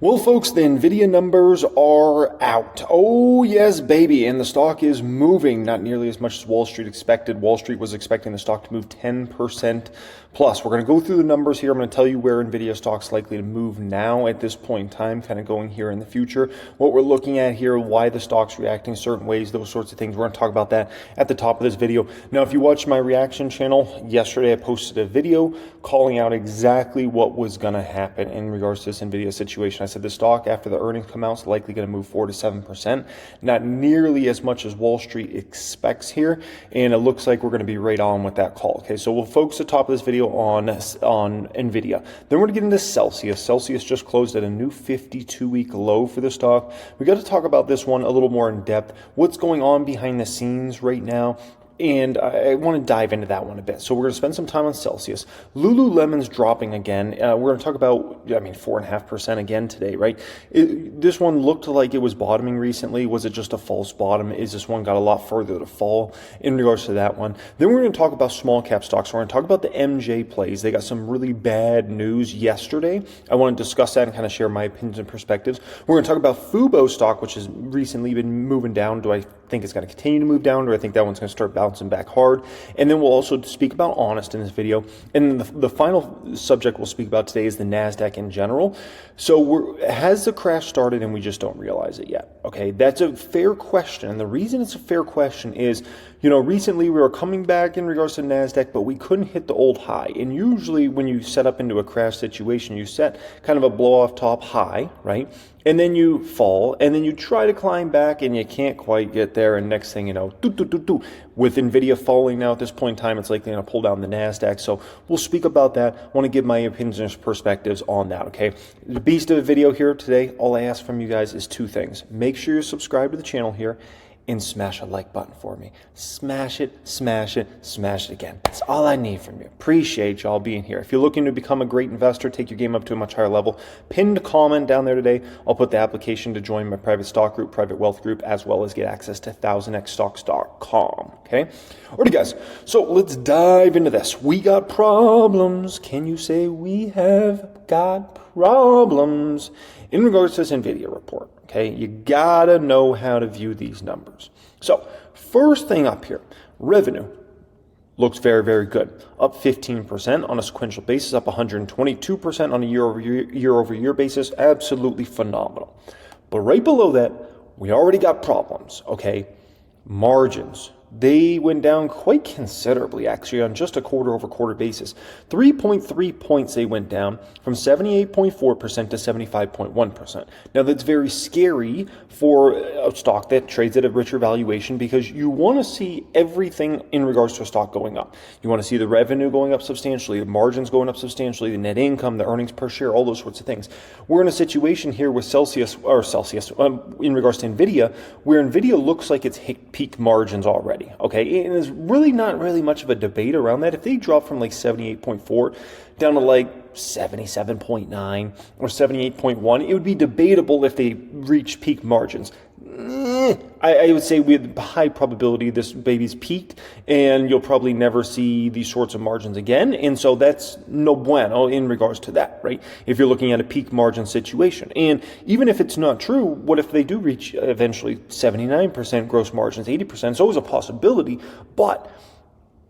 Well, folks, the Nvidia numbers are out. Oh, yes, baby. And the stock is moving, not nearly as much as Wall Street expected. Wall Street was expecting the stock to move 10% plus. We're going to go through the numbers here. I'm going to tell you where Nvidia stock's likely to move now at this point in time, kind of going here in the future. What we're looking at here, why the stock's reacting certain ways, those sorts of things. We're going to talk about that at the top of this video. Now, if you watched my reaction channel, yesterday I posted a video calling out exactly what was going to happen in regards to this Nvidia situation. I said the stock, after the earnings come out, is likely going to move 4 to 7%, not nearly as much as Wall Street expects here, and it looks like we're going to be right on with that call. Okay, so we'll focus the top of this video on Nvidia. Then we're going to get into Celsius. Celsius just closed at a new 52-week low for the stock. We got to talk about this one a little more in depth. What's going on behind the scenes right now? And I want to dive into that one a bit. So we're going to spend some time on Celsius. Lululemon's dropping again. We're going to talk about, 4.5% again today, right? This one looked like it was bottoming recently. Was it just a false bottom? Is this one got a lot further to fall in regards to that one? Then we're going to talk about small cap stocks. We're going to talk about the MJ plays. They got some really bad news yesterday. I want to discuss that and kind of share my opinions and perspectives. We're going to talk about Fubo stock, which has recently been moving down. Do I think it's going to continue to move down, or I think that one's going to start bouncing back hard? And then we'll also speak about Honest in this video. And then the final subject we'll speak about today is the NASDAQ in general. So has the crash started and we just don't realize it yet? Okay, that's a fair question. And the reason it's a fair question is, recently we were coming back in regards to NASDAQ, but we couldn't hit the old high. And usually when you set up into a crash situation, you set kind of a blow off top high, right? And then you fall, and then you try to climb back, and you can't quite get there. And next thing you know, with Nvidia falling now at this point in time, it's likely going to pull down the NASDAQ. So we'll speak about that. I want to give my opinions and perspectives on that, okay? The beast of a video here today, all I ask from you guys is two things. Make sure you're subscribed to the channel here, and smash a like button for me. Smash it, smash it, smash it again. That's all I need from you. Appreciate y'all being here. If you're looking to become a great investor, take your game up to a much higher level, pinned comment down there today. I'll put the application to join my private stock group, private wealth group, as well as get access to 1000xstocks.com. Okay? Alrighty, guys. So let's dive into this. We got problems. Can you say we have got problems in regards to this Nvidia report? Okay, you gotta know how to view these numbers. So, first thing up here, revenue looks very, very good. Up 15% on a sequential basis, up 122% on a year-over-year basis. Absolutely phenomenal. But right below that, we already got problems, okay? Margins. They went down quite considerably, actually, on just a quarter-over-quarter basis. 3.3 points they went down, from 78.4% to 75.1%. Now, that's very scary for a stock that trades at a richer valuation, because you want to see everything in regards to a stock going up. You want to see the revenue going up substantially, the margins going up substantially, the net income, the earnings per share, all those sorts of things. We're in a situation here with Celsius, in regards to Nvidia, where Nvidia looks like it's hit peak margins already. Okay, and there's really not much of a debate around that. If they drop from like 78.4 down to like 77.9 or 78.1, it would be debatable if they reach peak margins. I would say with high probability this baby's peaked, and you'll probably never see these sorts of margins again. And so that's no bueno in regards to that, right? If you're looking at a peak margin situation. And even if it's not true, what if they do reach eventually 79% gross margins, 80%? It's always a possibility, but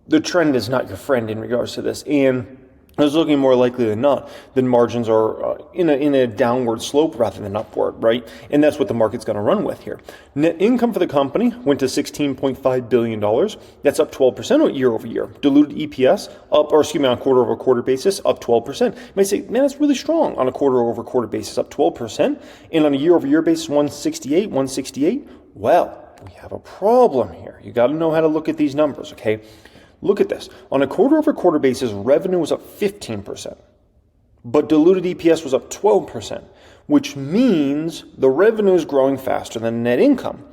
the trend is not your friend in regards to this. And it's looking more likely than not that margins are in a downward slope rather than upward, right? And that's what the market's going to run with here. Net income for the company went to $16.5 billion. That's up 12% year over year. Diluted EPS on a quarter over quarter basis, up 12%. You might say, man, that's really strong on a quarter over quarter basis, up 12%. And on a year over year basis, 168. Well, we have a problem here. You got to know how to look at these numbers, okay? Look at this. On a quarter-over-quarter basis, revenue was up 15%, but diluted EPS was up 12%, which means the revenue is growing faster than net income.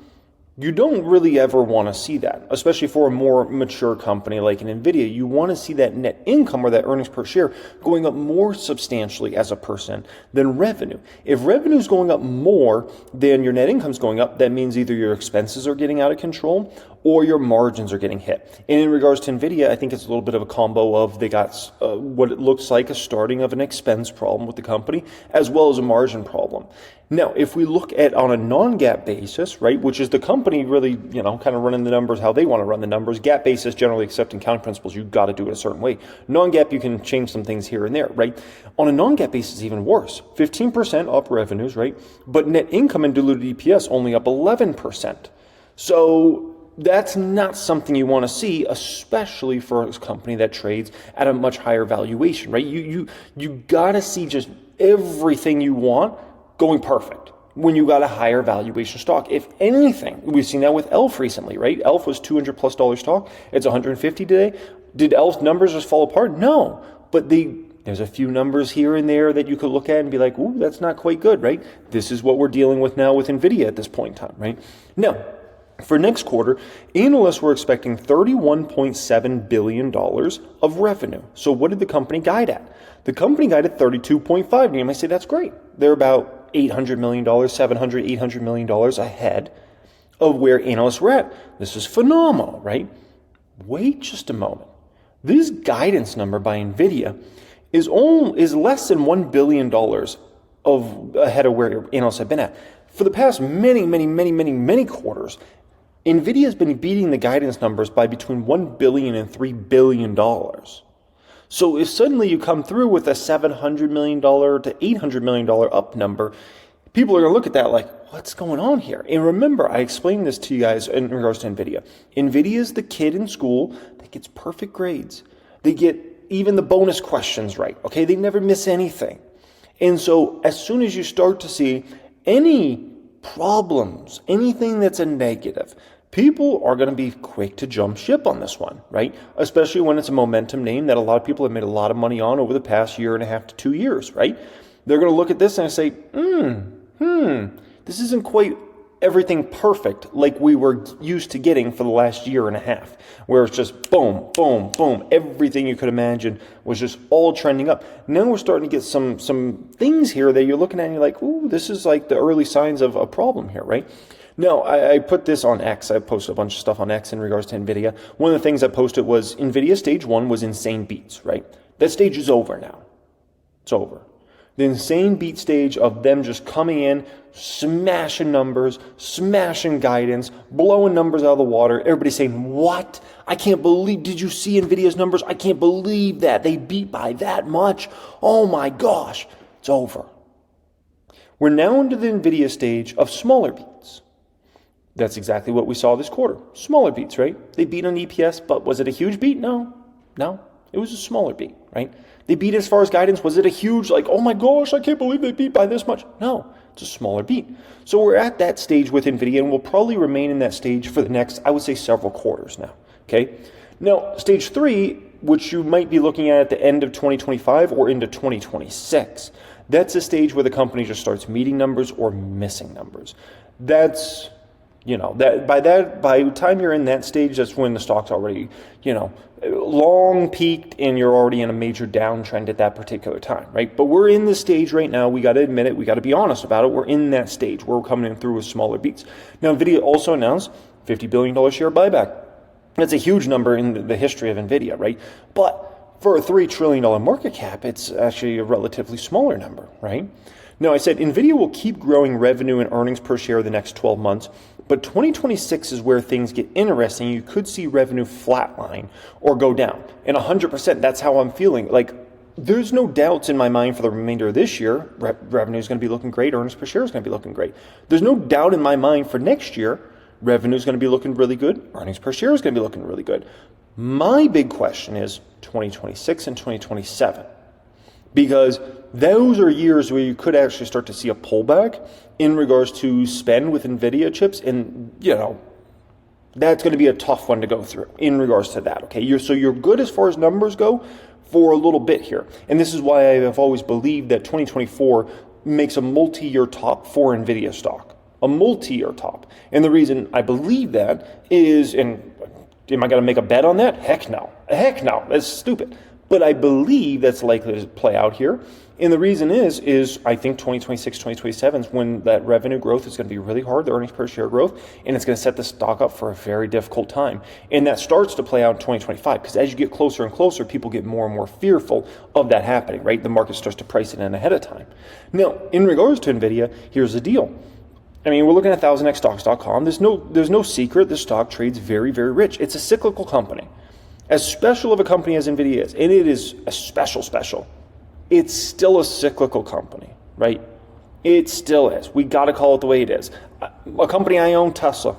You don't really ever want to see that, especially for a more mature company like an Nvidia. You want to see that net income or that earnings per share going up more substantially as a percent than revenue. If revenue is going up more than your net income is going up, that means either your expenses are getting out of control or your margins are getting hit. And in regards to Nvidia, I think it's a little bit of a combo of they got what it looks like a starting of an expense problem with the company, as well as a margin problem. Now, if we look at on a non-GAAP basis, right, which is the company really, kind of running the numbers how they want to run the numbers. GAAP basis, generally accepting accounting principles, you've got to do it a certain way. Non-GAAP, you can change some things here and there, right? On a non-GAAP basis, even worse. 15% up revenues, right? But net income and diluted EPS only up 11%. So that's not something you want to see, especially for a company that trades at a much higher valuation, right? You got to see just everything you want going perfect when you got a higher valuation stock. If anything, we've seen that with ELF recently, right? ELF was $200+ stock. It's $150 today. Did ELF's numbers just fall apart? No, but there's a few numbers here and there that you could look at and be like, ooh, that's not quite good, right? This is what we're dealing with now with Nvidia at this point in time, right? Now, for next quarter, analysts were expecting $31.7 billion of revenue. So what did the company guide at? The company guided 32.5. And you might say, that's great. They're about $800 million, $800 million ahead of where analysts were at. This is phenomenal, right? Wait just a moment. This guidance number by Nvidia is less than $1 billion of ahead of where analysts have been at. For the past many quarters, Nvidia has been beating the guidance numbers by between $1 billion and $3 billion. So if suddenly you come through with a $700 million to $800 million up number, people are going to look at that like, what's going on here? And remember, I explained this to you guys in regards to Nvidia. Nvidia is the kid in school that gets perfect grades. They get even the bonus questions right, okay? They never miss anything. And so as soon as you start to see any problems, anything that's a negative, people are going to be quick to jump ship on this one, right? Especially when it's a momentum name that a lot of people have made a lot of money on over the past 1.5 to 2 years, right? They're going to look at this and say, this isn't quite everything perfect like we were used to getting for the last 1.5 years, where it's just boom, boom, boom. Everything you could imagine was just all trending up. Now we're starting to get some things here that you're looking at and you're like, ooh, this is like the early signs of a problem here, right? Now, I put this on X. I posted a bunch of stuff on X in regards to NVIDIA. One of the things I posted was NVIDIA stage 1 was insane beats, right? That stage is over now. It's over. The insane beat stage of them just coming in, smashing numbers, smashing guidance, blowing numbers out of the water. Everybody saying, what? I can't believe, did you see NVIDIA's numbers? I can't believe that. They beat by that much. Oh my gosh. It's over. We're now into the NVIDIA stage of smaller beats. That's exactly what we saw this quarter. Smaller beats, right? They beat on EPS, but was it a huge beat? No. It was a smaller beat, right? They beat as far as guidance. Was it a huge, like, oh my gosh, I can't believe they beat by this much? No, it's a smaller beat. So we're at that stage with NVIDIA, and we'll probably remain in that stage for the next, I would say, several quarters now, okay? Now, stage 3, which you might be looking at the end of 2025 or into 2026, that's a stage where the company just starts meeting numbers or missing numbers. That's... by the time you're in that stage, that's when the stock's already, long peaked and you're already in a major downtrend at that particular time, right? But we're in this stage right now. We got to admit it. We got to be honest about it. We're in that stage where we're coming in through with smaller beats. Now, NVIDIA also announced $50 billion share buyback. That's a huge number in the history of NVIDIA, right? But for a $3 trillion market cap, it's actually a relatively smaller number, right? Now, I said NVIDIA will keep growing revenue and earnings per share the next 12 months, but 2026 is where things get interesting. You could see revenue flatline or go down. And 100%, that's how I'm feeling. Like, there's no doubts in my mind for the remainder of this year. Revenue is going to be looking great. Earnings per share is going to be looking great. There's no doubt in my mind for next year. Revenue is going to be looking really good. Earnings per share is going to be looking really good. My big question is 2026 and 2027. Because those are years where you could actually start to see a pullback in regards to spend with NVIDIA chips. And, that's going to be a tough one to go through in regards to that, okay? So you're good as far as numbers go for a little bit here. And this is why I have always believed that 2024 makes a multi-year top for NVIDIA stock. A multi-year top. And the reason I believe that is, and am I going to make a bet on that? Heck no. That's stupid. But I believe that's likely to play out here. And the reason is I think 2026, 2027 is when that revenue growth is going to be really hard, the earnings per share growth, and it's going to set the stock up for a very difficult time. And that starts to play out in 2025 because as you get closer and closer, people get more and more fearful of that happening, right? The market starts to price it in ahead of time. Now, in regards to Nvidia, here's the deal. I mean, we're looking at 1000xstocks.com. There's no secret this stock trades very, very rich. It's a cyclical company. As special of a company as Nvidia is, and it is a special, it's still a cyclical company, right? It still is. We got to call it the way it is. A company I own, Tesla,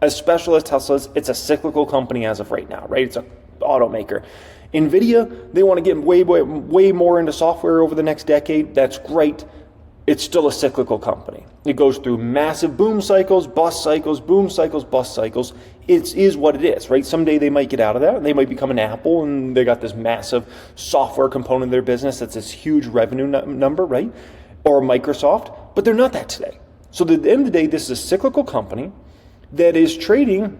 as special as Tesla is, it's a cyclical company as of right now, right? It's an automaker. Nvidia, they want to get way more into software over the next decade. That's great. It's still a cyclical company. It goes through massive boom cycles, bust cycles, boom cycles, bust cycles. It is what it is, right? Someday they might get out of that and they might become an Apple and they got this massive software component of their business that's this huge revenue number, right? Or Microsoft, but they're not that today. So at the end of the day, this is a cyclical company that is trading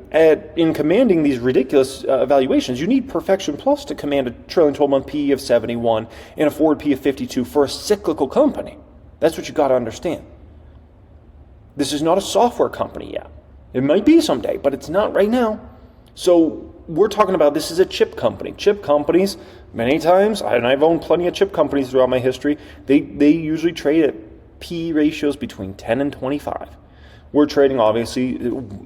in commanding these ridiculous valuations. You need Perfection Plus to command a trailing 12-month PE of 71 and a forward PE of 52 for a cyclical company. That's what you got to understand. This is not a software company yet. It might be someday, but it's not right now. So we're talking about this is a chip company. Chip companies, many times, and I've owned plenty of chip companies throughout my history, they usually trade at PE ratios between 10 and 25. We're trading obviously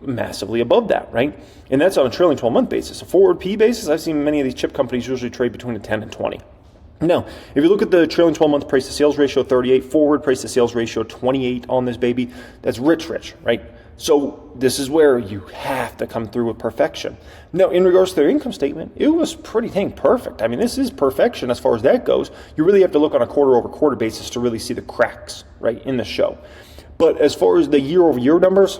massively above that, right? And that's on a trailing 12-month basis. A forward PE basis, I've seen many of these chip companies usually trade between a 10 and 20. Now, if you look at the trailing 12-month price to sales ratio, 38, forward price to sales ratio, 28 on this baby, that's rich, right? So this is where you have to come through with perfection. Now, in regards to their income statement, it was pretty dang perfect. I mean, this is perfection as far as that goes. You really have to look on a quarter-over-quarter basis to really see the cracks, right, in the show. But as far as the year-over-year numbers,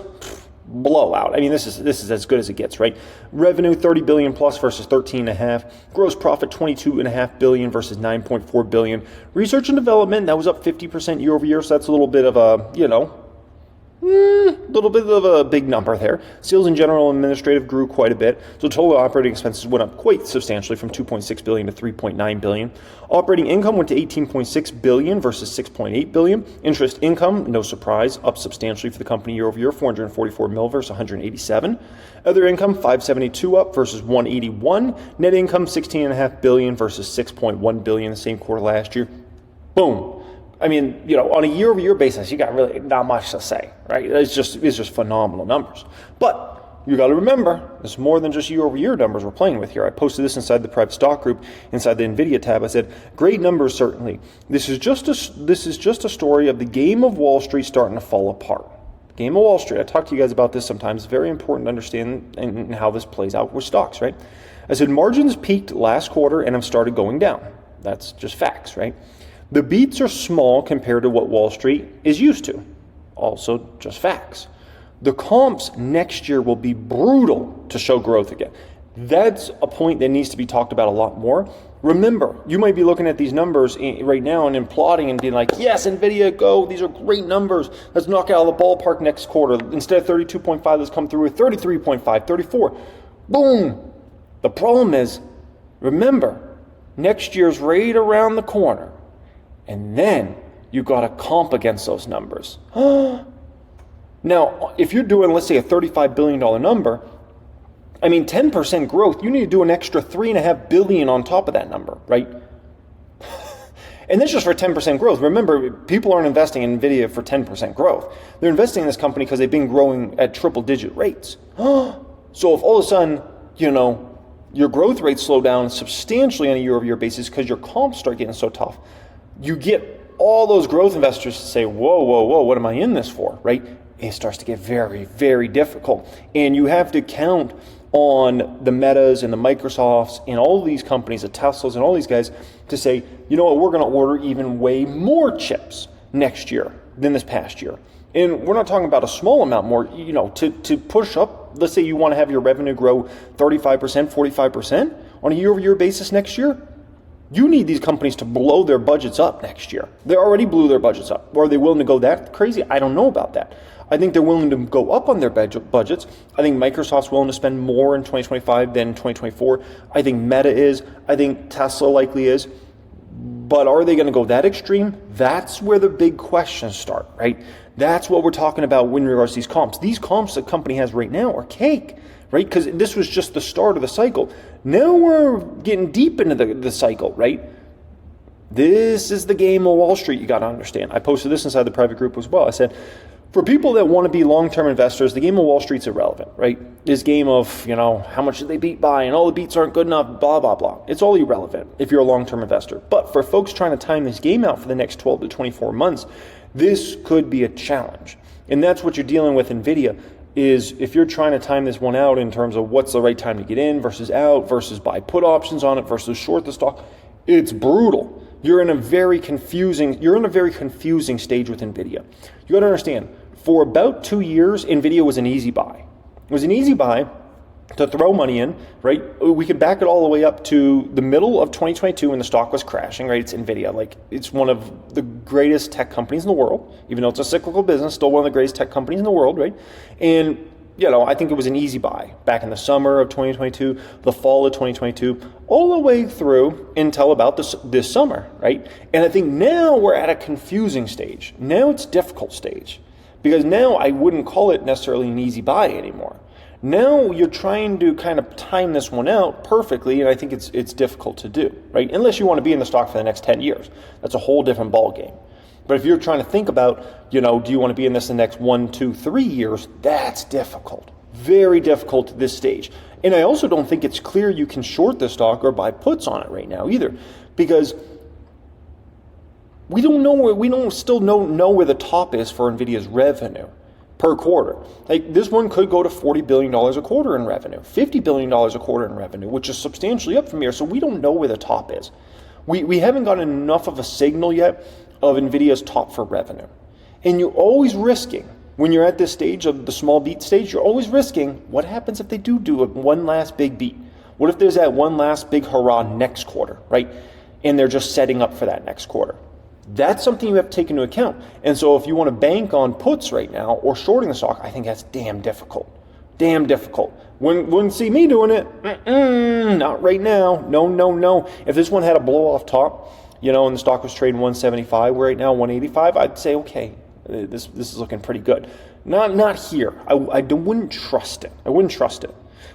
blowout. I mean, this is as good as it gets, right? Revenue 30 billion plus versus 13.5. Gross profit 22.5 billion versus 9.4 billion. Research and development, that was up 50% year over year, so that's a little bit of a, little bit of a big number there. Sales and general and administrative grew quite a bit. So total operating expenses went up quite substantially from 2.6 billion to 3.9 billion. Operating income went to 18.6 billion versus 6.8 billion. Interest income, no surprise, up substantially for the company year over year, 444 mil versus 187. Other income, 572 up versus 181. Net income, 16.5 billion versus 6.1 billion the same quarter last year. Boom. I mean, on a year-over-year basis, you got really not much to say, right? It's just phenomenal numbers. But you got to remember, it's more than just year-over-year numbers we're playing with here. I posted this inside the private stock group, inside the Nvidia tab. I said, great numbers, certainly. This is just a story of the game of Wall Street starting to fall apart. Game of Wall Street. I talk to you guys about this sometimes. It's very important to understand and how this plays out with stocks, right? I said margins peaked last quarter and have started going down. That's just facts, right? The beats are small compared to what Wall Street is used to. Also, just facts. The comps next year will be brutal to show growth again. That's a point that needs to be talked about a lot more. Remember, you might be looking at these numbers right now and applauding and being like, yes, Nvidia, go. These are great numbers. Let's knock it out of the ballpark next quarter. Instead of 32.5, let's come through with 33.5, 34. Boom. The problem is, remember, next year's right around the corner. And then you got to comp against those numbers. Now, if you're doing, let's say, a $35 billion number, I mean, 10% growth, you need to do an extra $3.5 billion on top of that number, right? And that's just for 10% growth. Remember, people aren't investing in Nvidia for 10% growth. They're investing in this company because they've been growing at triple-digit rates. So if all of a sudden, your growth rates slow down substantially on a year-over-year basis because your comps start getting so tough, you get all those growth investors to say, whoa, what am I in this for, right? It starts to get very, very difficult. And you have to count on the Metas and the Microsofts and all these companies, the Teslas and all these guys to say, you know what, we're going to order even way more chips next year than this past year. And we're not talking about a small amount more, to push up, let's say you want to have your revenue grow 35%, 45% on a year-over-year basis next year. You need these companies to blow their budgets up next year. They already blew their budgets up. Are they willing to go that crazy? I don't know about that. I think they're willing to go up on their budgets. I think Microsoft's willing to spend more in 2025 than 2024. I think Meta is. I think Tesla likely is. But are they going to go that extreme? That's where the big questions start, right? That's what we're talking about in regards to these comps. These comps the company has right now are cake, right? Because this was just the start of the cycle. Now we're getting deep into the cycle, right? This is the game of Wall Street, you got to understand. I posted this inside the private group as well. I said, for people that want to be long-term investors, the game of Wall Street's irrelevant, right? This game of, how much did they beat by and all the beats aren't good enough, blah, blah, blah. It's all irrelevant if you're a long-term investor. But for folks trying to time this game out for the next 12 to 24 months, this could be a challenge. And that's what you're dealing with Nvidia, is if you're trying to time this one out in terms of what's the right time to get in versus out versus buy put options on it versus short the stock, it's brutal. You're in a very confusing stage with Nvidia. You got to understand, for about 2 years, Nvidia was an easy buy. It was an easy buy to throw money in, right? We could back it all the way up to the middle of 2022 when the stock was crashing, right? It's Nvidia. Like, it's one of the greatest tech companies in the world, even though it's a cyclical business, still one of the greatest tech companies in the world, right? And I think it was an easy buy back in the summer of 2022, the fall of 2022, all the way through until about this summer, right? And I think now we're at a confusing stage. Now it's difficult stage, because now I wouldn't call it necessarily an easy buy anymore. Now you're trying to kind of time this one out perfectly, and I think it's difficult to do, right? Unless you want to be in the stock for the next 10 years. That's a whole different ball game. But if you're trying to think about, do you want to be in this the next 1, 2, 3 years, that's difficult. Very difficult at this stage. And I also don't think it's clear you can short the stock or buy puts on it right now either, because we don't still know where the top is for Nvidia's revenue per quarter. Like, this one could go to $40 billion a quarter in revenue, $50 billion a quarter in revenue, which is substantially up from here. So we don't know where the top is. We haven't gotten enough of a signal yet of Nvidia's top for revenue. And you're always risking, when you're at this stage of the small beat stage, you're always risking, what happens if they do one last big beat? What if there's that one last big hurrah next quarter, right? And they're just setting up for that next quarter. That's something you have to take into account. And so if you want to bank on puts right now or shorting the stock, I think that's damn difficult. Damn difficult. Wouldn't see me doing it. Not right now. No. If this one had a blow off top, and the stock was trading 175, we're right now 185, I'd say, okay, this is looking pretty good. Not here. I wouldn't trust it.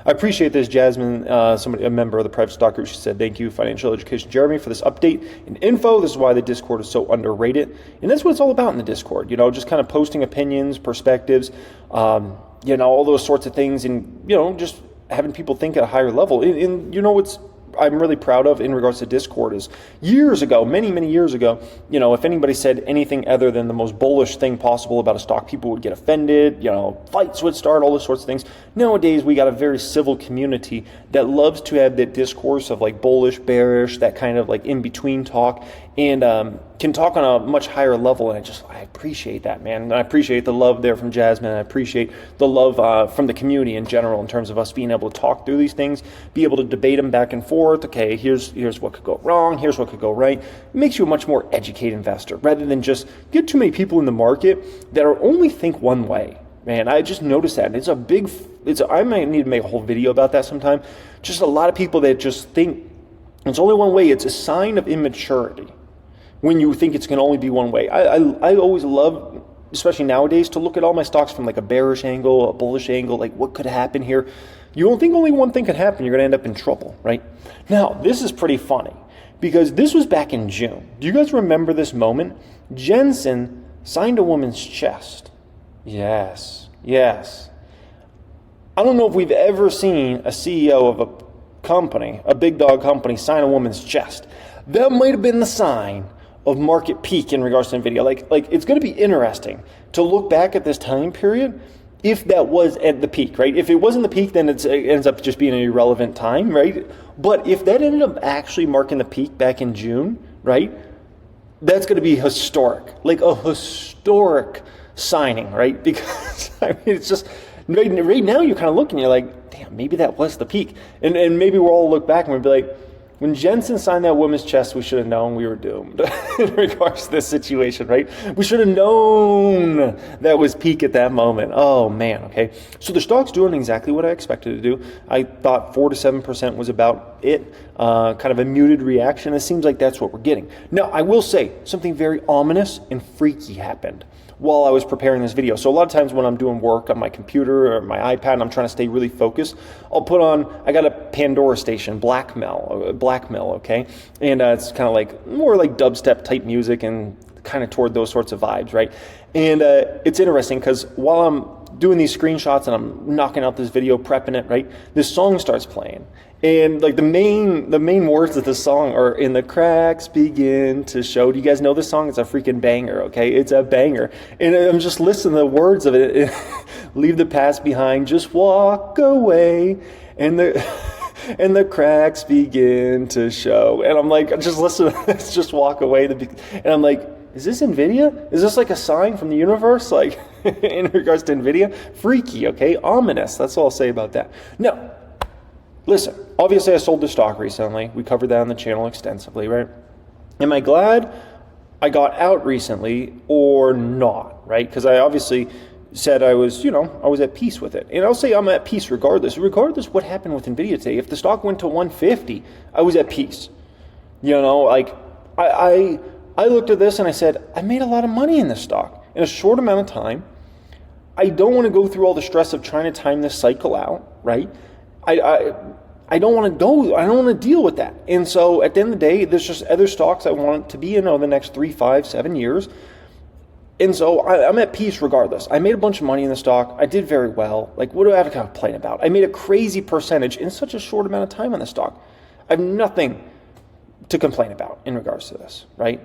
I appreciate this, Jasmine, a member of the private stock group. She said, thank you, Financial Education Jeremy, for this update and info. This is why the Discord is so underrated. And that's what it's all about in the Discord, just kind of posting opinions, perspectives, all those sorts of things, and, just having people think at a higher level. And what's I'm really proud of in regards to Discord is years ago, many years ago, if anybody said anything other than the most bullish thing possible about a stock, people would get offended, fights would start, all those sorts of things. Nowadays, we got a very civil community that loves to have that discourse of like bullish, bearish, that kind of like in-between talk, and can talk on a much higher level. And I appreciate that, man. And I appreciate the love there from Jasmine. I appreciate the love from the community in general in terms of us being able to talk through these things, be able to debate them back and forth. Okay, here's what could go wrong, here's what could go right. It makes you a much more educated investor rather than just get too many people in the market that are only think one way. Man, I just noticed that. I might need to make a whole video about that sometime. Just a lot of people that just think it's only one way. It's a sign of immaturity when you think it's going to only be one way. I always love, especially nowadays, to look at all my stocks from like a bearish angle, a bullish angle, like what could happen here. You don't think only one thing could happen, you're going to end up in trouble, right? Now, this is pretty funny because this was back in June. Do you guys remember this moment? Jensen signed a woman's chest. Yes. I don't know if we've ever seen a CEO of a company, a big dog company, sign a woman's chest. That might have been the sign of market peak in regards to Nvidia. Like it's going to be interesting to look back at this time period if that was at the peak, right? If it wasn't the peak, then it ends up just being an irrelevant time, right? But if that ended up actually marking the peak back in June, right? That's going to be historic, like a historic signing, right? Because it's just right now you're kind of looking, you're like, damn, maybe that was the peak, and maybe we'll all look back and we'll be like, When Jensen signed that woman's chest, we should have known we were doomed in regards to this situation, right? We should have known that was peak at that moment. Oh, man, okay. So the stock's doing exactly what I expected to do. I thought 4 to 7% was about it, kind of a muted reaction. It seems like that's what we're getting. Now, I will say something very ominous and freaky happened while I was preparing this video. So a lot of times when I'm doing work on my computer or my iPad and I'm trying to stay really focused, I'll put on, I got a Pandora station, blackmail, okay? And it's kind of like, more like dubstep type music and kind of toward those sorts of vibes, right? And it's interesting because while I'm doing these screenshots and I'm knocking out this video, prepping it, right? This song starts playing. And like the main words of the song are "in the cracks begin to show." Do you guys know this song? It's a freaking banger, okay? It's a banger. And I'm just listening to the words of it. Leave the past behind, just walk away. And the cracks begin to show. And I'm like, just listen, let's just walk away. And I'm like, is this Nvidia? Is this like a sign from the universe? Like in regards to Nvidia? Freaky, okay? Ominous. That's all I'll say about that. Now, listen, obviously I sold the stock recently. We covered that on the channel extensively, right? Am I glad I got out recently or not, right? Because I obviously said I was at peace with it. And I'll say I'm at peace regardless what happened with Nvidia today. If the stock went to 150, I was at peace. Like I looked at this and I said, I made a lot of money in this stock in a short amount of time. I don't want to go through all the stress of trying to time this cycle out, right? I don't want to deal with that. And so at the end of the day, there's just other stocks I want to be in over the next 3, 5, 7 years. And so I'm at peace regardless. I made a bunch of money in the stock. I did very well. Like, what do I have to complain about? I made a crazy percentage in such a short amount of time on the stock. I have nothing to complain about in regards to this, right?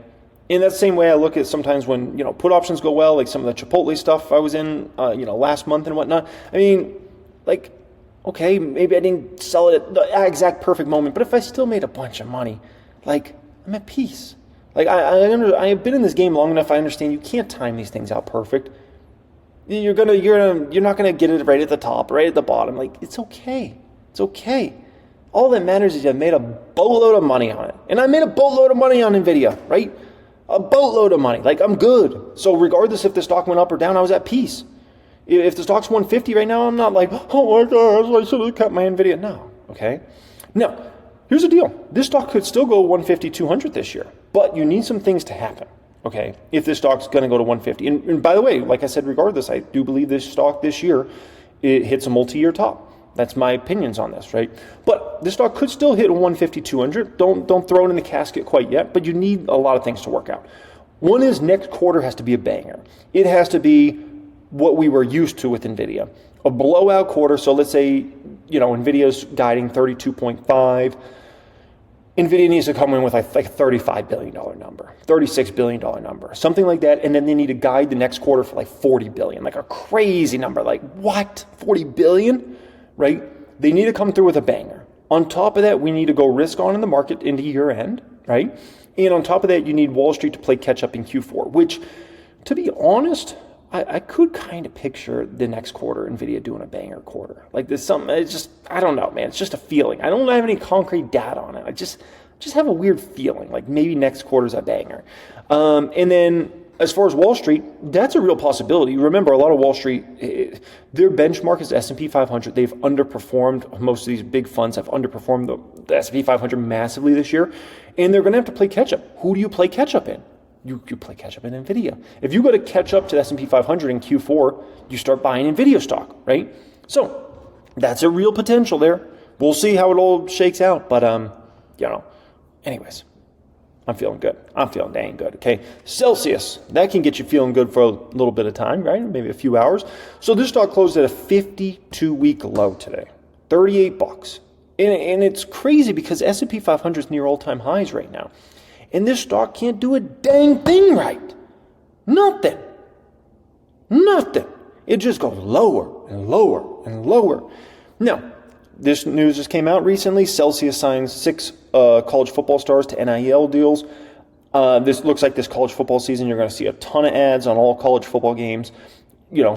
In that same way, I look at sometimes when, put options go well, like some of the Chipotle stuff I was in, last month and whatnot. I mean, like, okay, maybe I didn't sell it at the exact perfect moment, but if I still made a bunch of money, like, I'm at peace. Like, I have been in this game long enough. I understand you can't time these things out perfect. You're not gonna get it right at the top, right at the bottom. Like, it's okay. It's okay. All that matters is you made a boatload of money on it, and I made a boatload of money on Nvidia, right? A boatload of money. Like, I'm good. So regardless if the stock went up or down, I was at peace. If the stock's 150 right now, I'm not like, oh my gosh, I should have cut my Nvidia. No, okay? Now, here's the deal. This stock could still go 150, 200 this year, but you need some things to happen, okay, if this stock's going to go to 150. And by the way, like I said, regardless, I do believe this stock this year, it hits a multi-year top. That's my opinions on this, right? But this stock could still hit a 150, 200. Don't throw it in the casket quite yet, but you need a lot of things to work out. One is next quarter has to be a banger. It has to be what we were used to with Nvidia. A blowout quarter, so let's say, Nvidia's guiding 32.5. Nvidia needs to come in with like a $35 billion number, $36 billion number, something like that, and then they need to guide the next quarter for like $40 billion, like a crazy number. Like, what? $40 billion? Right? They need to come through with a banger. On top of that, we need to go risk on in the market into year end, right? And on top of that, you need Wall Street to play catch up in Q4, which, to be honest, I could kind of picture the next quarter Nvidia doing a banger quarter. Like, there's something, it's just, I don't know, man. It's just a feeling. I don't have any concrete data on it. I just have a weird feeling, like maybe next quarter's a banger. And then as far as Wall Street, that's a real possibility. Remember, a lot of Wall Street, their benchmark is the S&P 500. They've underperformed. Most of these big funds have underperformed the S&P 500 massively this year, and they're going to have to play catch up. Who do you play catch up in? You play catch up in Nvidia. If you go to catch up to the S&P 500 in Q4, you start buying Nvidia stock, right? So that's a real potential there. We'll see how it all shakes out, but anyways. I'm feeling good. I'm feeling dang good, okay? Celsius, that can get you feeling good for a little bit of time, right? Maybe a few hours. So this stock closed at a 52-week low today, $38. And it's crazy because S&P 500 is near all-time highs right now. And this stock can't do a dang thing right. Nothing. It just goes lower and lower and lower. Now, this news just came out recently. Celsius signs 6 college football stars to NIL deals. This looks like this college football season, you're going to see a ton of ads on all college football games,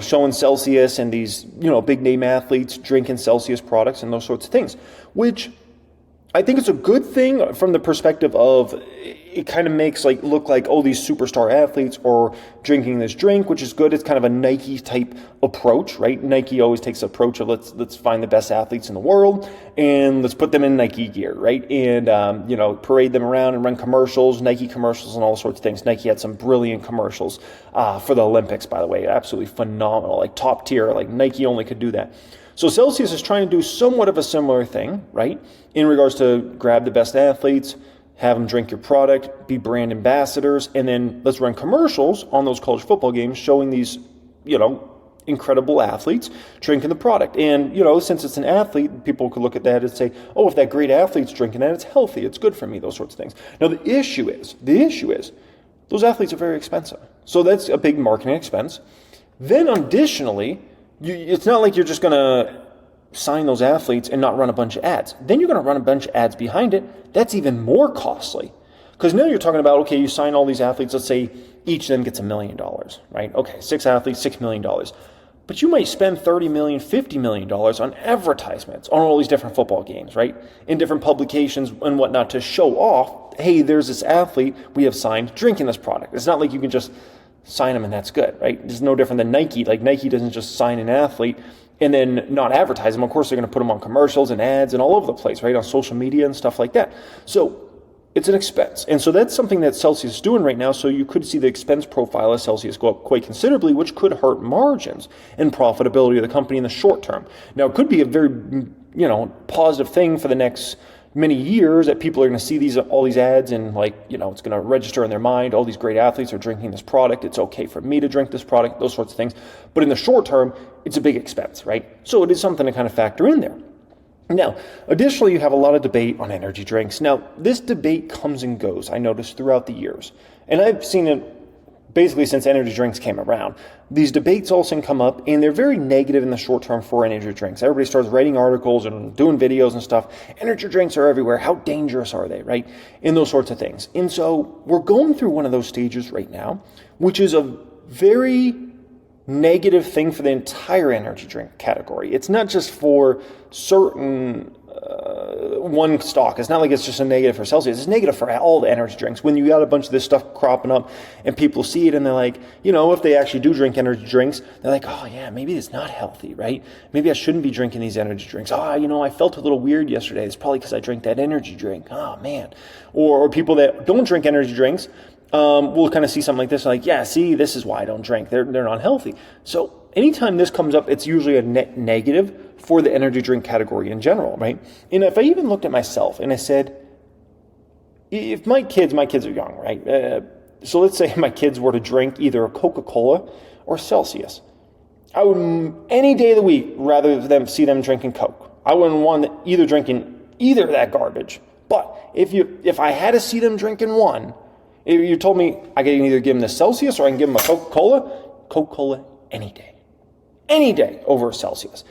showing Celsius and these, big name athletes drinking Celsius products and those sorts of things, which I think it's a good thing from the perspective of it kind of makes like look like, oh, these superstar athletes are drinking this drink, which is good. It's kind of a Nike type approach, right? Nike always takes the approach of let's find the best athletes in the world and let's put them in Nike gear, right? And parade them around and run commercials, Nike commercials, and all sorts of things. Nike had some brilliant commercials for the Olympics, by the way, absolutely phenomenal, like top tier, like Nike only could do that. So Celsius is trying to do somewhat of a similar thing, right? In regards to grab the best athletes, have them drink your product, be brand ambassadors, and then let's run commercials on those college football games showing these, incredible athletes drinking the product. And, since it's an athlete, people could look at that and say, oh, if that great athlete's drinking that, it's healthy, it's good for me, those sorts of things. Now, the issue is, those athletes are very expensive. So that's a big marketing expense. Then additionally, it's not like you're just going to sign those athletes and not run a bunch of ads. Then you're going to run a bunch of ads behind it. That's even more costly. Because now you're talking about, okay, you sign all these athletes, let's say each of them gets $1 million, right? Okay, 6 athletes, $6 million. But you might spend $30 million, $50 million on advertisements on all these different football games, right? In different publications and whatnot to show off, hey, there's this athlete we have signed drinking this product. It's not like you can just sign them and that's good, right? It's no different than Nike. Like Nike doesn't just sign an athlete and then not advertise them. Of course, they're going to put them on commercials and ads and all over the place, right? On social media and stuff like that. So it's an expense. And so that's something that Celsius is doing right now. So you could see the expense profile of Celsius go up quite considerably, which could hurt margins and profitability of the company in the short term. Now, it could be a very, positive thing for the next many years that people are going to see all these ads and it's going to register in their mind. All these great athletes are drinking this product. It's okay for me to drink this product, those sorts of things. But in the short term, it's a big expense, right? So it is something to kind of factor in there. Now, additionally, you have a lot of debate on energy drinks. Now, this debate comes and goes, I noticed, throughout the years. And I've seen it basically since energy drinks came around. These debates also come up, and they're very negative in the short term for energy drinks. Everybody starts writing articles and doing videos and stuff. Energy drinks are everywhere. How dangerous are they, right? And those sorts of things. And so we're going through one of those stages right now, which is a very negative thing for the entire energy drink category. It's not just for certain one stock. It's not like it's just a negative for Celsius. It's negative for all the energy drinks. When you got a bunch of this stuff cropping up and people see it and they're like, if they actually do drink energy drinks, they're like, oh yeah, maybe it's not healthy, right? Maybe I shouldn't be drinking these energy drinks. I felt a little weird yesterday. It's probably because I drank that energy drink. Oh man. Or people that don't drink energy drinks, we'll kind of see something like this, like, yeah, see, this is why I don't drink. They're not healthy. So anytime this comes up, it's usually a net negative for the energy drink category in general, right? And if I even looked at myself and I said, if my kids are young, right? So let's say my kids were to drink either a Coca-Cola or Celsius. I would, any day of the week, rather than see them drinking Coke. I wouldn't want either drinking either of that garbage. But if I had to see them drinking one, if you told me I can either give them the Celsius or I can give them a Coca-Cola any day. Any day over a Celsius.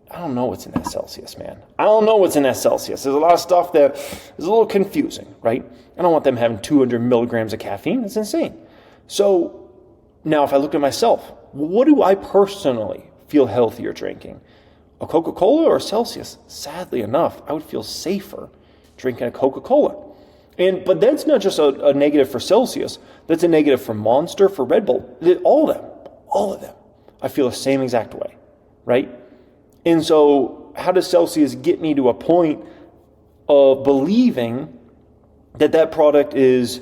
I don't know what's in that Celsius, man. I don't know what's in that Celsius. There's a lot of stuff that is a little confusing, right? I don't want them having 200 milligrams of caffeine. It's insane. So now if I look at myself, what do I personally feel healthier drinking? A Coca-Cola or a Celsius? Sadly enough, I would feel safer drinking a Coca-Cola. But that's not just a negative for Celsius. That's a negative for Monster, for Red Bull. All of them. I feel the same exact way, right? And so how does Celsius get me to a point of believing that product is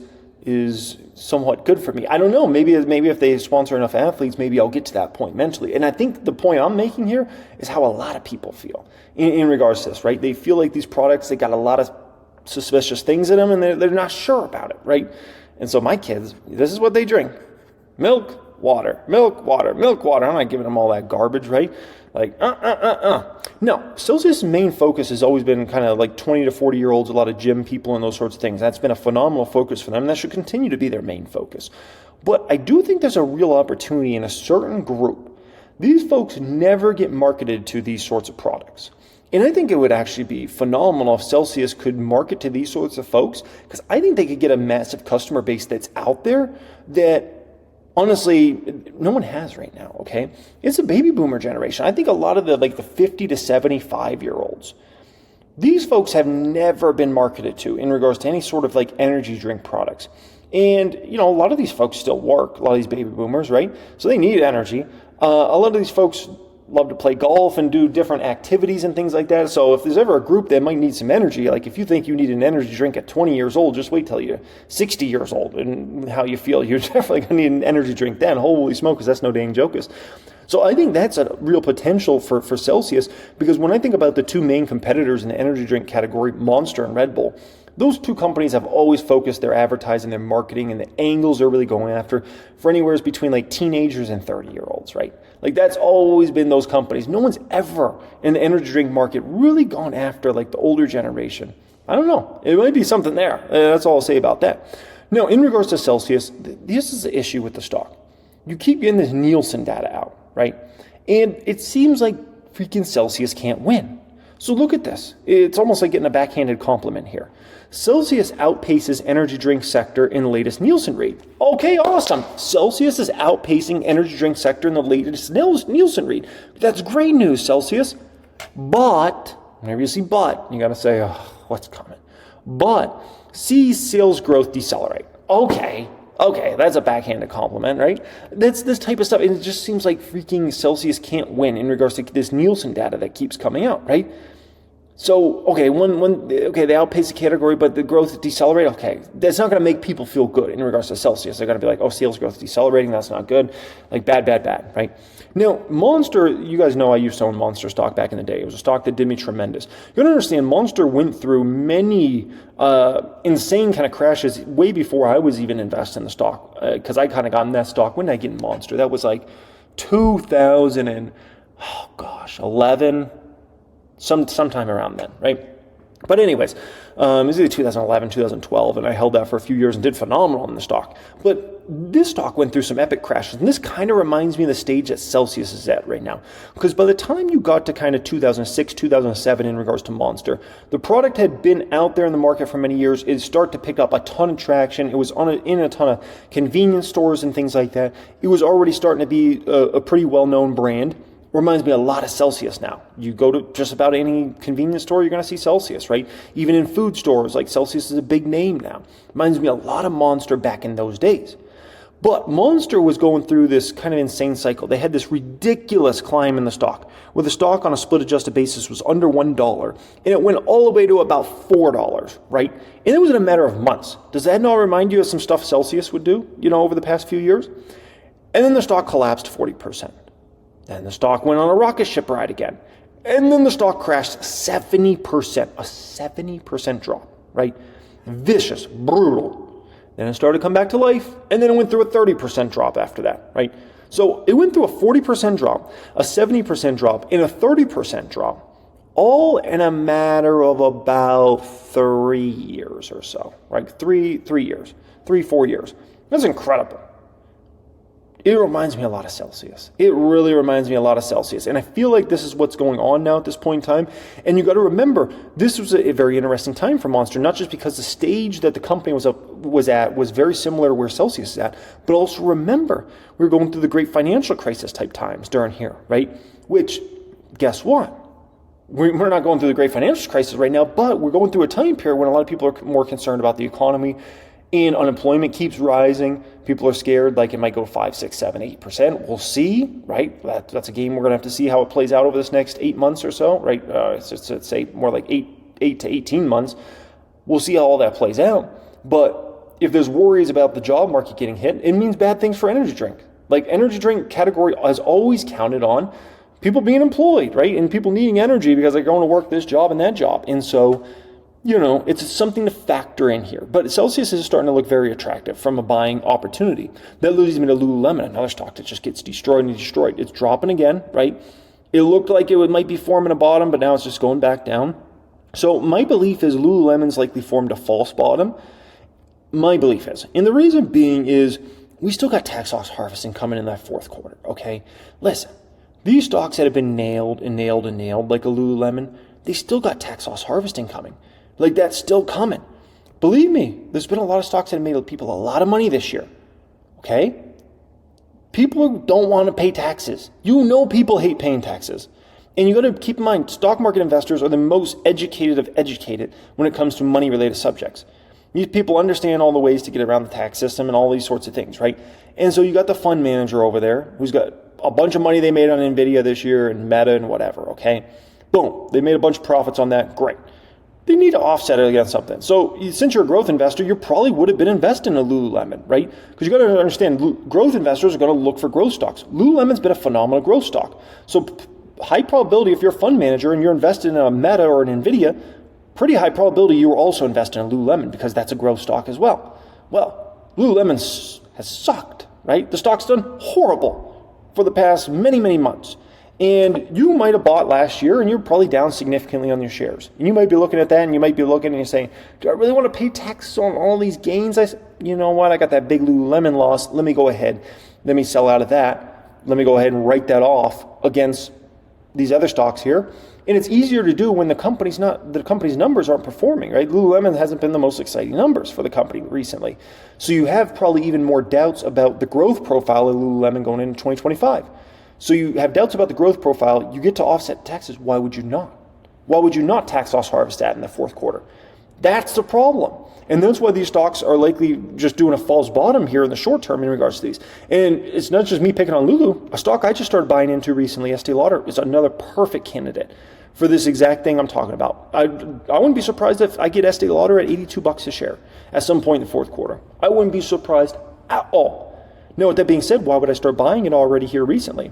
somewhat good for me? I don't know. Maybe if they sponsor enough athletes, maybe I'll get to that point mentally. And I think the point I'm making here is how a lot of people feel in regards to this, right? They feel like these products, they got a lot of suspicious things in them and they're not sure about it, right? And so my kids, this is what they drink. Milk, water, milk, water, milk, water. I'm not giving them all that garbage, right? Like, No, Celsius' main focus has always been kind of like 20 to 40-year-olds, a lot of gym people and those sorts of things. That's been a phenomenal focus for them, and that should continue to be their main focus. But I do think there's a real opportunity in a certain group. These folks never get marketed to these sorts of products. And I think it would actually be phenomenal if Celsius could market to these sorts of folks, because I think they could get a massive customer base that's out there that honestly no one has right now, okay? It's a baby boomer generation. I think a lot of the 50 to 75-year-olds, These folks have never been marketed to in regards to any sort of like energy drink products. And, a lot of these folks still work, a lot of these baby boomers, right? So they need energy. A lot of these folks love to play golf and do different activities and things like that. So if there's ever a group that might need some energy, like if you think you need an energy drink at 20 years old, just wait till you're 60 years old and how you feel. You're definitely going to need an energy drink then. Holy smokes, that's no dang joke. So I think that's a real potential for Celsius, because when I think about the two main competitors in the energy drink category, Monster and Red Bull, those two companies have always focused their advertising, their marketing, and the angles they're really going after for anywhere between like teenagers and 30-year-olds, right? Like that's always been those companies. No one's ever in the energy drink market really gone after like the older generation. I don't know. It might be something there. That's all I'll say about that. Now, in regards to Celsius, this is the issue with the stock. You keep getting this Nielsen data out, right? And it seems like freaking Celsius can't win. So look at this. It's almost like getting a backhanded compliment here. Celsius outpaces energy drink sector in the latest Nielsen read. Okay, awesome. Celsius is outpacing energy drink sector in the latest Nielsen read. That's great news, Celsius. But, whenever you see but, you got to say, oh, what's coming? But, see sales growth decelerate. Okay, that's a backhanded compliment, right? That's this type of stuff. And it just seems like freaking Celsius can't win in regards to this Nielsen data that keeps coming out, right? So, they outpace the category, but the growth decelerate. Okay, that's not going to make people feel good in regards to Celsius. They're going to be like, oh, sales growth decelerating. That's not good. Like bad, right? Now, Monster, you guys know I used to own Monster stock back in the day. It was a stock that did me tremendous. You got to understand, Monster went through many insane kind of crashes way before I was even invested in the stock, because I kind of got in that stock. When did I get in Monster? That was like 2011. Sometime around then, right? But anyways, it was either 2011, 2012, and I held that for a few years and did phenomenal in the stock. But this stock went through some epic crashes, and this kind of reminds me of the stage that Celsius is at right now. Because by the time you got to kind of 2006, 2007 in regards to Monster, the product had been out there in the market for many years. It started to pick up a ton of traction. It was in a ton of convenience stores and things like that. It was already starting to be a pretty well-known brand. Reminds me a lot of Celsius now. You go to just about any convenience store, you're going to see Celsius, right? Even in food stores, like Celsius is a big name now. Reminds me a lot of Monster back in those days. But Monster was going through this kind of insane cycle. They had this ridiculous climb in the stock, where the stock on a split adjusted basis was under $1, and it went all the way to about $4, right? And it was in a matter of months. Does that not remind you of some stuff Celsius would do, over the past few years? And then the stock collapsed 40%. Then the stock went on a rocket ship ride again. And then the stock crashed 70%, a 70% drop, right? Vicious, brutal. Then it started to come back to life, and then it went through a 30% drop after that, right? So it went through a 40% drop, a 70% drop, and a 30% drop, all in a matter of about 3 years or so, right? 4 years. That's incredible. It reminds me a lot of Celsius. It really reminds me a lot of Celsius. And I feel like this is what's going on now at this point in time. And you got to remember, this was a very interesting time for Monster, not just because the stage that the company was at was very similar to where Celsius is at, but also remember, we were going through the great financial crisis type times during here, right? Which, guess what? We're not going through the great financial crisis right now, but we're going through a time period when a lot of people are more concerned about the economy, and unemployment keeps rising. People are scared, like it might go 5, 6, 7, 8%. We'll see, right? That's a game we're going to have to see how it plays out over this next 8 months or so, right? Let's say more like 8 to 18 months. We'll see how all that plays out. But if there's worries about the job market getting hit, it means bad things for energy drink. Like energy drink category has always counted on people being employed, right? And people needing energy because they're going to work this job and that job. And so, it's something to factor in here. But Celsius is starting to look very attractive from a buying opportunity. That leads me to Lululemon, another stock that just gets destroyed and destroyed. It's dropping again, right? It looked like it might be forming a bottom, but now it's just going back down. So my belief is Lululemon's likely formed a false bottom. My belief is. And the reason being is we still got tax loss harvesting coming in that fourth quarter, okay? Listen, these stocks that have been nailed, like a Lululemon, they still got tax loss harvesting coming. Like, that's still coming. Believe me, there's been a lot of stocks that have made people a lot of money this year. Okay? People don't want to pay taxes. People hate paying taxes. And you got to keep in mind, stock market investors are the most educated of educated when it comes to money-related subjects. These people understand all the ways to get around the tax system and all these sorts of things, right? And so you got the fund manager over there who's got a bunch of money they made on Nvidia this year and Meta and whatever, okay? Boom, they made a bunch of profits on that, great. They need to offset it against something. So since you're a growth investor, you probably would have been investing in a Lululemon, right? Because you got to understand, growth investors are going to look for growth stocks. Lululemon's been a phenomenal growth stock. So high probability if you're a fund manager and you're invested in a Meta or an Nvidia, pretty high probability you were also investing in Lululemon because that's a growth stock as well. Well, Lululemon has sucked, right? The stock's done horrible for the past many, many months. And you might have bought last year and you're probably down significantly on your shares. And you might be looking at that and you might be looking and you're saying, do I really want to pay tax on all these gains? You know what? I got that big Lululemon loss. Let me go ahead. Let me sell out of that. Let me go ahead and write that off against these other stocks here. And it's easier to do when the company's numbers aren't performing, right? Lululemon hasn't been the most exciting numbers for the company recently. So you have probably even more doubts about the growth profile of Lululemon going into 2025. So you have doubts about the growth profile. You get to offset taxes. Why would you not? Why would you not tax loss harvest that in the fourth quarter? That's the problem. And that's why these stocks are likely just doing a false bottom here in the short term in regards to these. And it's not just me picking on Lulu. A stock I just started buying into recently, Estee Lauder, is another perfect candidate for this exact thing I'm talking about. I wouldn't be surprised if I get Estee Lauder at $82 a share at some point in the fourth quarter. I wouldn't be surprised at all. Now, with that being said, why would I start buying it already here recently?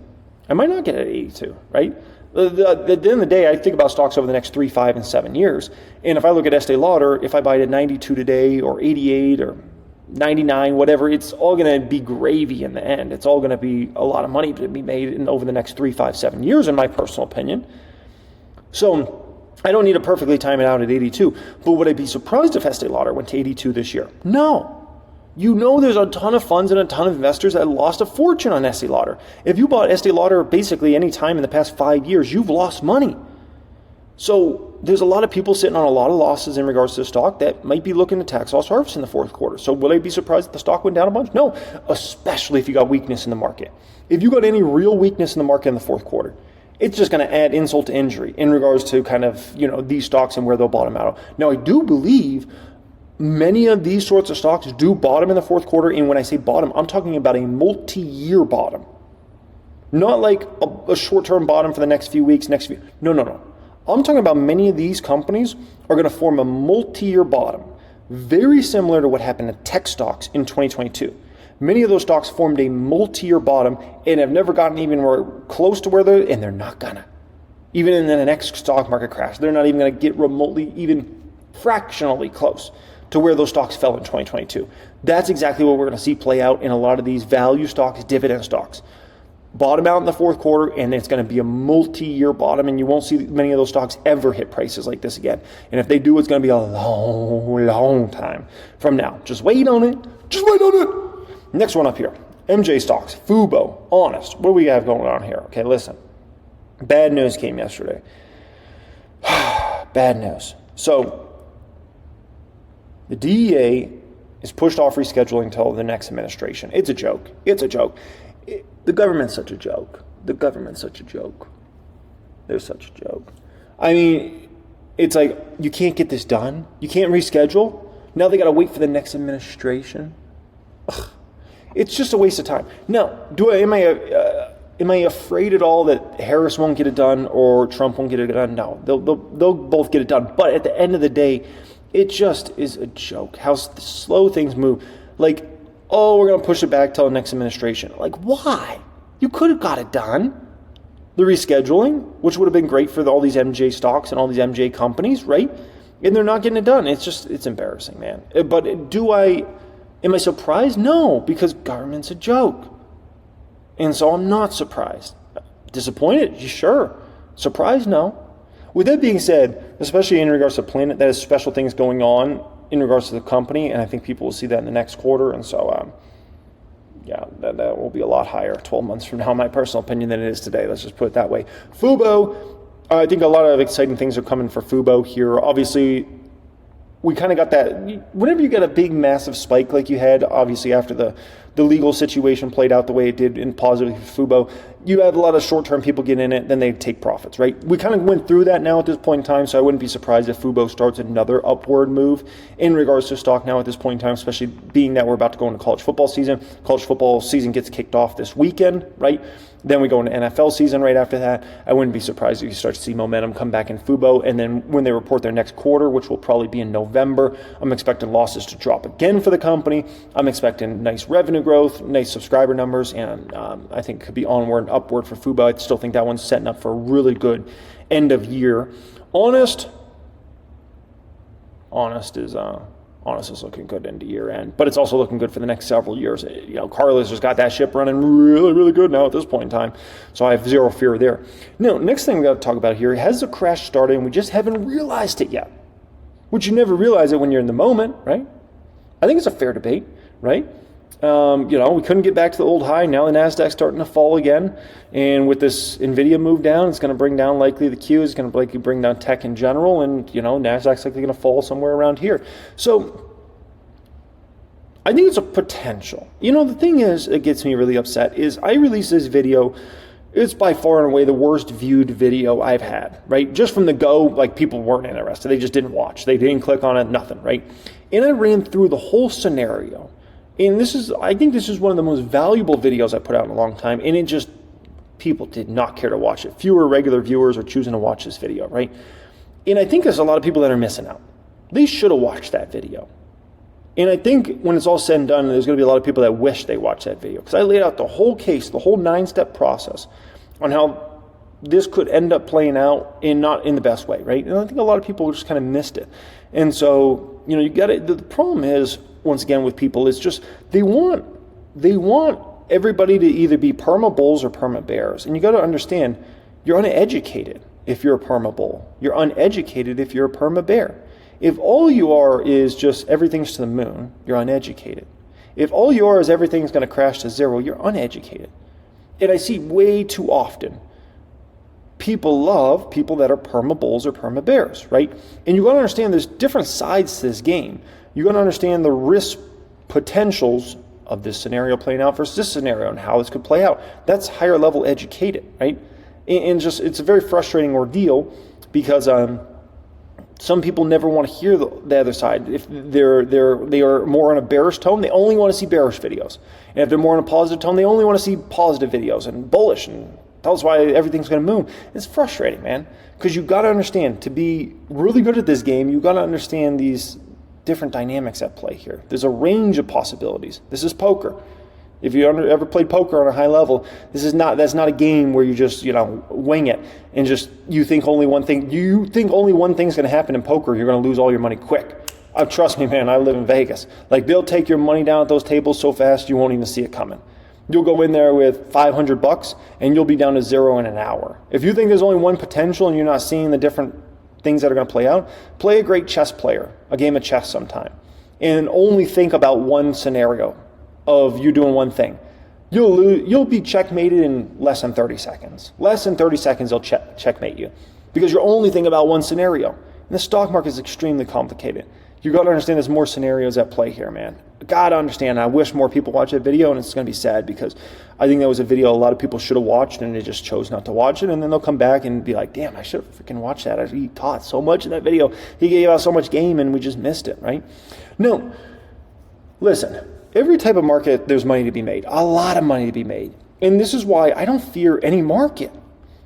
I might not get it at 82, right? At the end of the day, I think about stocks over the next 3, 5, and 7 years. And if I look at Estee Lauder, if I buy it at 92 today or 88 or 99, whatever, it's all going to be gravy in the end. It's all going to be a lot of money to be made over the next 3, 5, 7 years, in my personal opinion. So I don't need to perfectly time it out at 82. But would I be surprised if Estee Lauder went to 82 this year? No. You know there's a ton of funds and a ton of investors that lost a fortune on Estee Lauder. If you bought Estee Lauder basically any time in the past 5 years, you've lost money. So there's a lot of people sitting on a lot of losses in regards to the stock that might be looking to tax loss harvest in the fourth quarter. So would I be surprised if the stock went down a bunch? No, especially if you got weakness in the market. If you got any real weakness in the market in the fourth quarter, it's just going to add insult to injury in regards to kind of, these stocks and where they'll bottom out. Now, I do believe many of these sorts of stocks do bottom in the fourth quarter. And when I say bottom, I'm talking about a multi-year bottom. Not like a short-term bottom for the next few weeks, No. I'm talking about many of these companies are going to form a multi-year bottom. Very similar to what happened to tech stocks in 2022. Many of those stocks formed a multi-year bottom and have never gotten even close to where they're not gonna. Even in the next stock market crash, they're not even going to get remotely, even fractionally close to where those stocks fell in 2022. That's exactly what we're going to see play out in a lot of these value stocks, dividend stocks. Bottom out in the fourth quarter, and it's going to be a multi-year bottom, and you won't see many of those stocks ever hit prices like this again. And if they do, it's going to be a long, long time from now. Just wait on it. Next one up here, MJ stocks, Fubo, Honest. What do we have going on here? Okay, listen. Bad news came yesterday. Bad news. So the DEA is pushed off rescheduling until the next administration. It's a joke. The government's such a joke. They're such a joke. I mean, it's like, you can't get this done. You can't reschedule. Now they got to wait for the next administration. Ugh. It's just a waste of time. Now, am I afraid at all that Harris won't get it done or Trump won't get it done? No, they'll both get it done. But at the end of the day, it just is a joke how slow things move. Like, we're going to push it back till the next administration. Like, why? You could have got it done. The rescheduling, which would have been great for all these MJ stocks and all these MJ companies, right? And they're not getting it done. It's embarrassing, man. But am I surprised? No, because government's a joke. And so I'm not surprised. Disappointed? Sure. Surprised? No. With that being said, especially in regards to Planet, that has special things going on in regards to the company, and I think people will see that in the next quarter. And so, that will be a lot higher 12 months from now, in my personal opinion, than it is today. Let's just put it that way. Fubo, I think a lot of exciting things are coming for Fubo here. Obviously, we kind of got that. Whenever you get a big, massive spike like you had, obviously after the the legal situation played out the way it did in positively for Fubo, you have a lot of short-term people get in it, then they take profits, right? We kind of went through that now at this point in time, so I wouldn't be surprised if Fubo starts another upward move in regards to stock now at this point in time, especially being that we're about to go into college football season. College football season gets kicked off this weekend, right? Then we go into NFL season right after that. I wouldn't be surprised if you start to see momentum come back in Fubo. And then when they report their next quarter, which will probably be in November, I'm expecting losses to drop again for the company. I'm expecting nice revenue growth, nice subscriber numbers, and I think it could be onward and upward for Fubo. I still think that one's setting up for a really good end of year. Honest is looking good into year end, but it's also looking good for the next several years. You know, Carlos has got that ship running really, really good now at this point in time. So I have zero fear there. Now, next thing we got to talk about here, has the crash started and we just haven't realized it yet? Which you never realize it when you're in the moment, right? I think it's a fair debate, right? We couldn't get back to the old high. Now the NASDAQ's starting to fall again. And with this Nvidia move down, it's going to bring down likely the Q. It's going to likely bring down tech in general. And, NASDAQ's likely going to fall somewhere around here. So I think it's a potential. The thing is, that gets me really upset is I released this video. It's by far and away the worst viewed video I've had, right? Just from the go, like people weren't interested. They just didn't watch. They didn't click on it, nothing, right? And I ran through the whole scenario. And I think this is one of the most valuable videos I put out in a long time. And people did not care to watch it. Fewer regular viewers are choosing to watch this video, right? And I think there's a lot of people that are missing out. They should have watched that video. And I think when it's all said and done, there's going to be a lot of people that wish they watched that video. Because I laid out the whole case, the whole 9-step process on how this could end up playing out and not in the best way, right? And I think a lot of people just kind of missed it. And so, you got it. The problem is, once again, with people, is just they want everybody to either be perma bulls or perma bears. And you got to understand, you're uneducated if you're a perma bull. You're uneducated if you're a perma bear. If all you are is just everything's to the moon, you're uneducated. If all you are is everything's going to crash to zero, you're uneducated. And I see way too often people love people that are perma bulls or perma bears, right? And you got to understand there's different sides to this game. You got to understand the risk potentials of this scenario playing out versus this scenario and how this could play out. That's higher level educated, right? And just it's a very frustrating ordeal because some people never want to hear the other side. If they are more on a bearish tone, they only want to see bearish videos. And if they're more on a positive tone, they only want to see positive videos and bullish and tell us why everything's going to move. It's frustrating, man, because you got to understand, to be really good at this game, you got to understand these different dynamics at play here. There's a range of possibilities. This is poker. If you ever played poker on a high level, that's not a game where you just, wing it and just you think only one thing's going to happen in poker. You're going to lose all your money quick. Trust me, man, I live in Vegas. Like, they'll take your money down at those tables so fast you won't even see it coming. You'll go in there with $500 and you'll be down to zero in an hour. If you think there's only one potential and you're not seeing the different things that are going to play out, play a great chess player, a game of chess sometime, and only think about one scenario of you doing one thing. You'll be checkmated in less than 30 seconds. Less than 30 seconds they'll checkmate you because you're only thinking about one scenario. And the stock market is extremely complicated. You got to understand there's more scenarios at play here, man. Got to understand. I wish more people watch that video, and it's going to be sad because I think that was a video a lot of people should have watched, and they just chose not to watch it. And then they'll come back and be like, "Damn, I should have freaking watched that. He taught so much in that video. He gave out so much game, and we just missed it." Right? No, listen. Every type of market, there's money to be made. A lot of money to be made, and this is why I don't fear any market.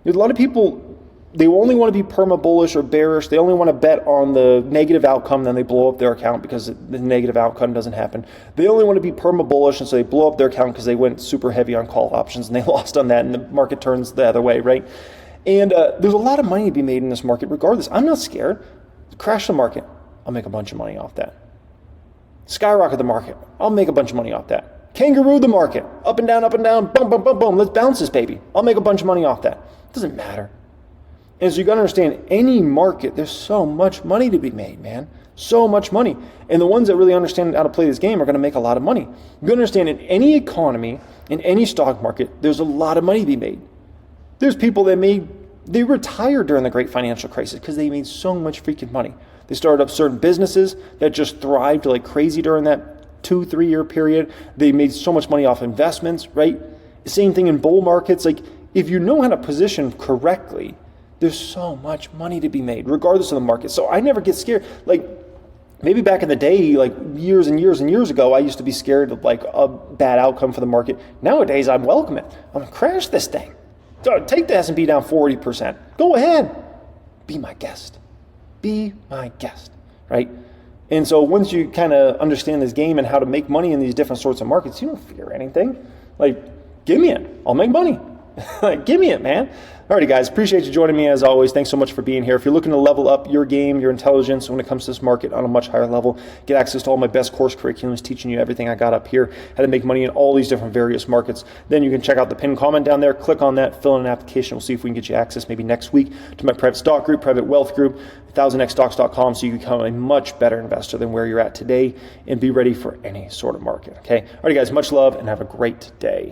There's a lot of people. They only want to be perma bullish or bearish. They only want to bet on the negative outcome, then they blow up their account because the negative outcome doesn't happen. They only want to be perma bullish, and so they blow up their account because they went super heavy on call options and they lost on that, and the market turns the other way, right? And there's a lot of money to be made in this market regardless. I'm not scared. Crash the market, I'll make a bunch of money off that. Skyrocket the market, I'll make a bunch of money off that. Kangaroo the market, up and down, boom, boom, boom, boom. Let's bounce this baby. I'll make a bunch of money off that. It doesn't matter. And so you got to understand, any market, there's so much money to be made, man. So much money. And the ones that really understand how to play this game are going to make a lot of money. You got to understand, in any economy, in any stock market, there's a lot of money to be made. There's people that they retired during the great financial crisis because they made so much freaking money. They started up certain businesses that just thrived like crazy during that 2-3 year period. They made so much money off investments, right? Same thing in bull markets. Like, if you know how to position correctly, there's so much money to be made, regardless of the market. So I never get scared. Like, maybe back in the day, like years and years and years ago, I used to be scared of like a bad outcome for the market. Nowadays, I welcome it. I'm gonna crash this thing. Take the S&P down 40%. Go ahead. Be my guest. Be my guest, right? And so once you kind of understand this game and how to make money in these different sorts of markets, you don't fear anything. Like, give me it. I'll make money. Like, give me it, man. Alrighty, guys. Appreciate you joining me as always. Thanks so much for being here. If you're looking to level up your game, your intelligence when it comes to this market on a much higher level, get access to all my best course curriculums teaching you everything I got up here, how to make money in all these different various markets. Then you can check out the pinned comment down there. Click on that, fill in an application. We'll see if we can get you access maybe next week to my private stock group, private wealth group, 1000xstocks.com, so you can become a much better investor than where you're at today and be ready for any sort of market. Okay. Alrighty, guys. Much love and have a great day.